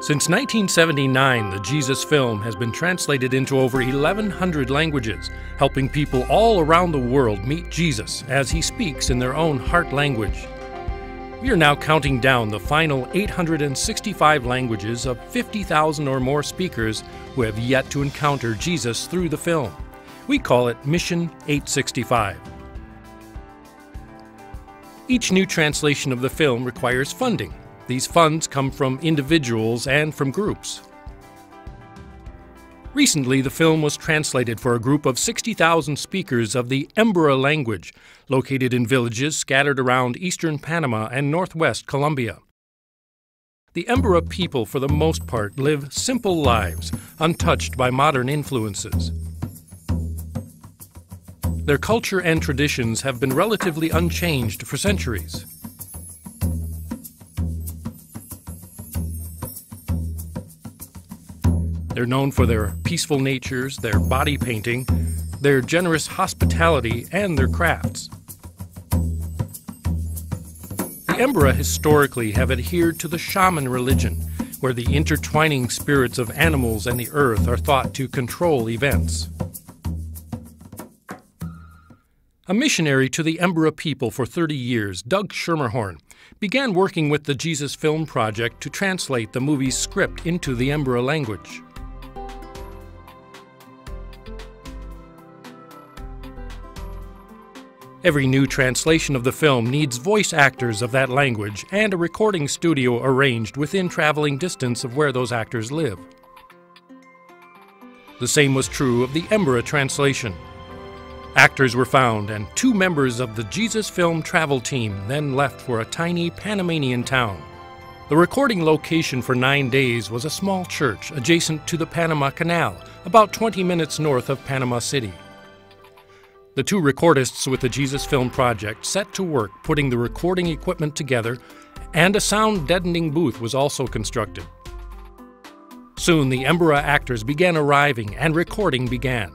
Since 1979, the Jesus film has been translated into over 1,100 languages, helping people all around the world meet Jesus as he speaks in their own heart language. We are now counting down the final 865 languages of 50,000 or more speakers who have yet to encounter Jesus through the film. We call it Mission 865. Each new translation of the film requires funding. These funds come from individuals and from groups. Recently, the film was translated for a group of 60,000 speakers of the Embera language, located in villages scattered around eastern Panama and northwest Colombia. The Embera people, for the most part, live simple lives, untouched by modern influences. Their culture and traditions have been relatively unchanged for centuries. They're known for their peaceful natures, their body painting, their generous hospitality, and their crafts. The Embera historically have adhered to the shaman religion, where the intertwining spirits of animals and the earth are thought to control events. A missionary to the Embera people for 30 years, Doug Schermerhorn, began working with the Jesus Film Project to translate the movie's script into the Embera language. Every new translation of the film needs voice actors of that language and a recording studio arranged within traveling distance of where those actors live. The same was true of the Embera translation. Actors were found, and 2 members of the Jesus Film travel team then left for a tiny Panamanian town. The recording location for 9 days was a small church adjacent to the Panama Canal, about 20 minutes north of Panama City. The 2 recordists with the Jesus Film Project set to work putting the recording equipment together, and a sound deadening booth was also constructed. Soon the Embera actors began arriving and recording began.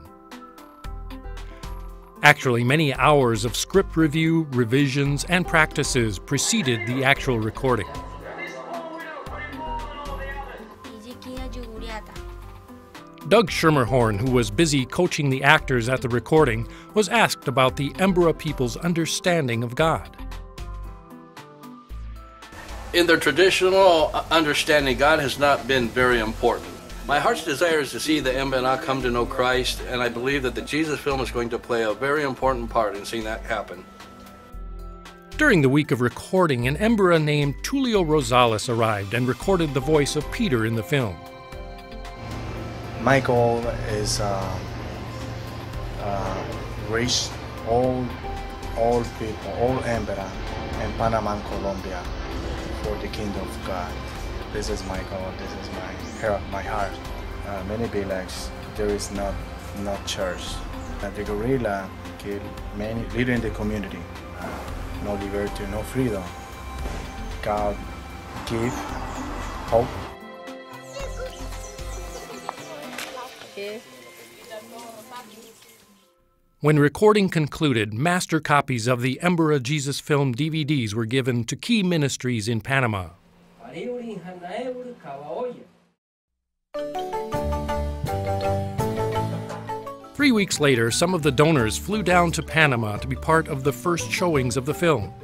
Actually, many hours of script review, revisions, and practices preceded the actual recording. Doug Schermerhorn, who was busy coaching the actors at the recording, was asked about the Embera people's understanding of God. In their traditional understanding, God has not been very important. My heart's desire is to see the Embera come to know Christ, and I believe that the Jesus film is going to play a very important part in seeing that happen. During the week of recording, an Embera named Tulio Rosales arrived and recorded the voice of Peter in the film. My goal is reach all people, all Embera in Panama and Colombia for the kingdom of God. This is my goal. This is my heart. Many villages there is not church. The guerrilla kill many leaders in the community. No liberty, no freedom. God give hope. When recording concluded, master copies of the Embera Jesus Film DVDs were given to key ministries in Panama. 3 weeks later, some of the donors flew down to Panama to be part of the first showings of the film.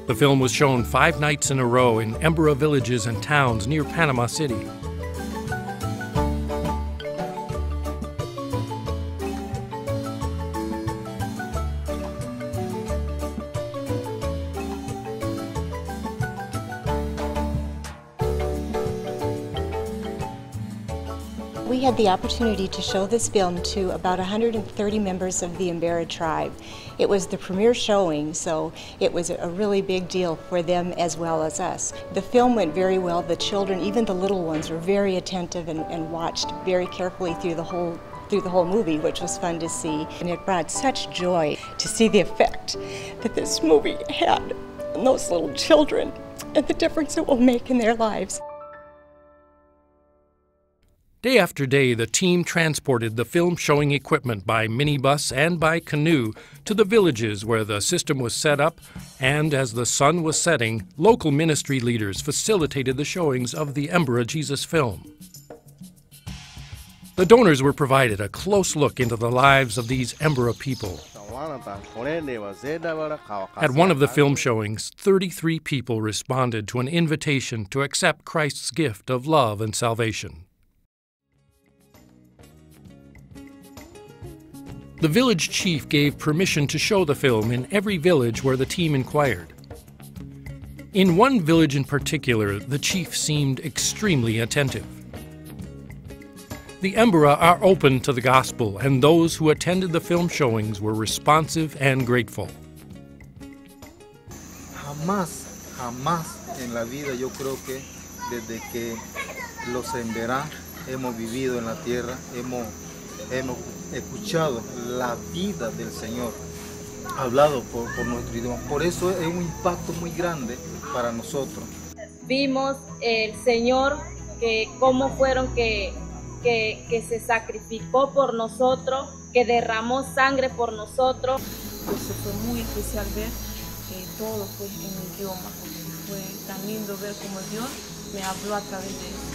The film was shown 5 nights in a row in Embera villages and towns near Panama City. We had the opportunity to show this film to about 130 members of the Embera tribe. It was the premiere showing, so it was a really big deal for them as well as us. The film went very well. The children, even the little ones, were very attentive and watched very carefully through the whole movie, which was fun to see. And it brought such joy to see the effect that this movie had on those little children and the difference it will make in their lives. Day after day, the team transported the film showing equipment by minibus and by canoe to the villages where the system was set up, and as the sun was setting, local ministry leaders facilitated the showings of the Embera Jesus film. The donors were provided a close look into the lives of these Embera people. At one of the film showings, 33 people responded to an invitation to accept Christ's gift of love and salvation. The village chief gave permission to show the film in every village where the team inquired. In one village in particular, the chief seemed extremely attentive. The Embera are open to the gospel, and those who attended the film showings were responsive and grateful. Jamás en la vida yo creo que desde que los Embera hemos vivido en la tierra, hemos escuchado la vida del Señor, hablado por nuestro idioma. Por eso es un impacto muy grande para nosotros. Vimos el Señor, que cómo fueron que se sacrificó por nosotros, que derramó sangre por nosotros. Eso fue muy especial ver todo pues, en mi idioma. Fue tan lindo ver cómo Dios me habló a través de eso.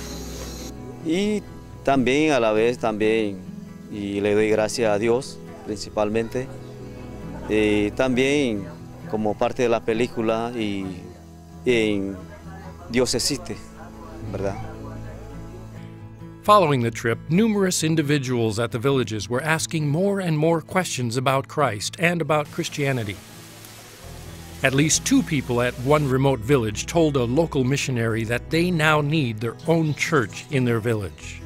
Y también a la vez y le doy gracias a Dios principalmente, y también como parte de la película y Dios existe, ¿verdad? Following the trip, numerous individuals at the villages were asking more and more questions about Christ and about Christianity. At least 2 people at one remote village told a local missionary that they now need their own church in their village.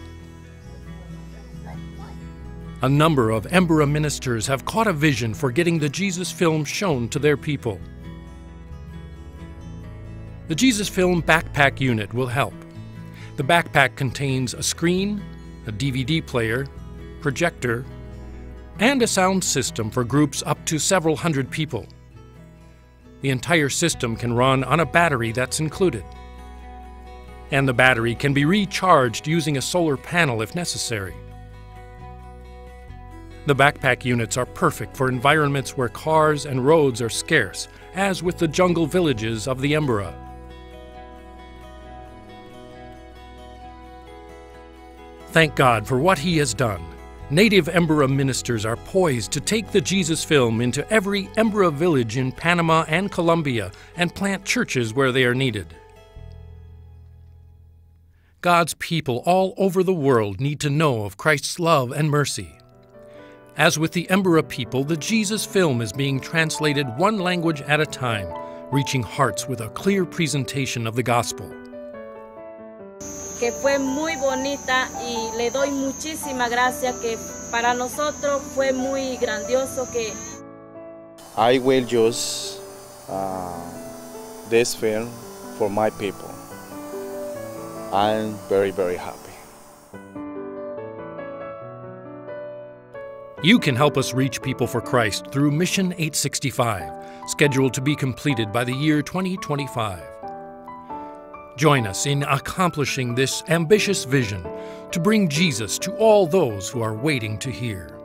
A number of Embera ministers have caught a vision for getting the Jesus film shown to their people. The Jesus film backpack unit will help. The backpack contains a screen, a DVD player, projector, and a sound system for groups up to several hundred people. The entire system can run on a battery that's included. And the battery can be recharged using a solar panel if necessary. The backpack units are perfect for environments where cars and roads are scarce, as with the jungle villages of the Embera. Thank God for what He has done. Native Embera ministers are poised to take the Jesus film into every Embera village in Panama and Colombia and plant churches where they are needed. God's people all over the world need to know of Christ's love and mercy. As with the Embera people, the Jesus film is being translated one language at a time, reaching hearts with a clear presentation of the gospel. Que fue muy bonita y le doy muchísima gracias, que para nosotros fue muy grandioso que I will use this film for my people. I'm very, very happy. You can help us reach people for Christ through Mission 865, scheduled to be completed by the year 2025. Join us in accomplishing this ambitious vision to bring Jesus to all those who are waiting to hear.